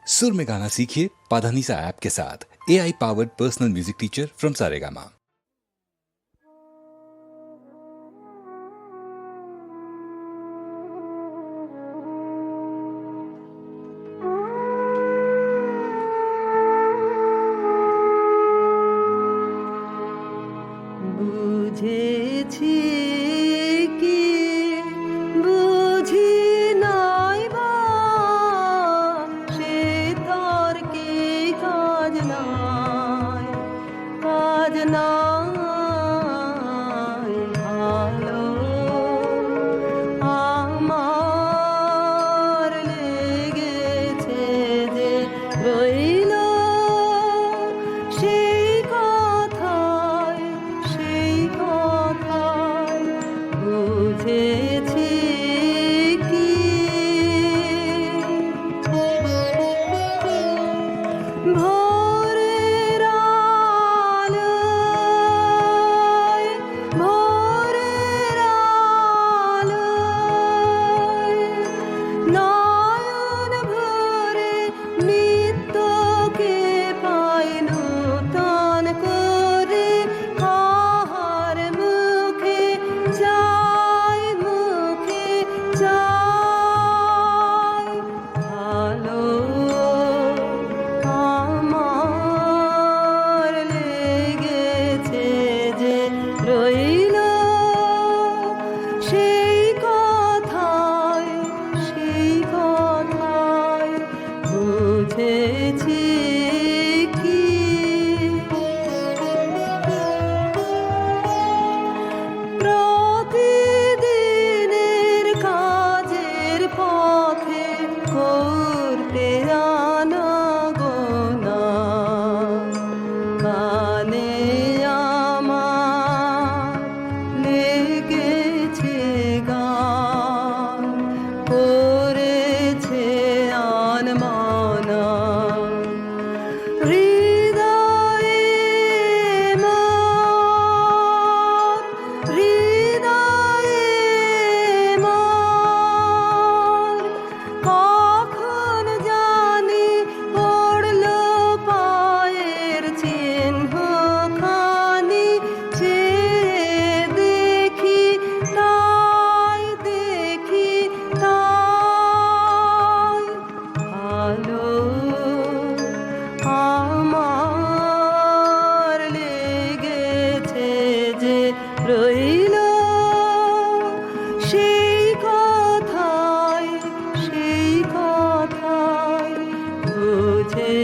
सुर में गाना सीखिए पाधानीसा ऐप के साथ। AI powered personal music teacher from Saregama. বুঝেছি কি বুঝি নাই বা সে তর্কে কাজ নাই ভালো আমার লেগেছে যে রইল সেই কথায় বুঝেছি কি ভোরের আলোয় নয়ন ভরে নিত্যকে পাই নূতন করে কাহার মুখে যায় ভালো আমার লেগেছে যে রইল সেই কথায় বুঝেছি কি প্রতিদিনের কাজের পথে করতে আনাগোনা কানে আমার লেগেছে গান করেছে আনমনা হৃদয়ে মোর কখন জানি পড়লো পায়ের চিহ্ন খানি চেয়ে দেখি তাই ভালো আমার লেগেছে যে রইল সেই কথায় বুঝে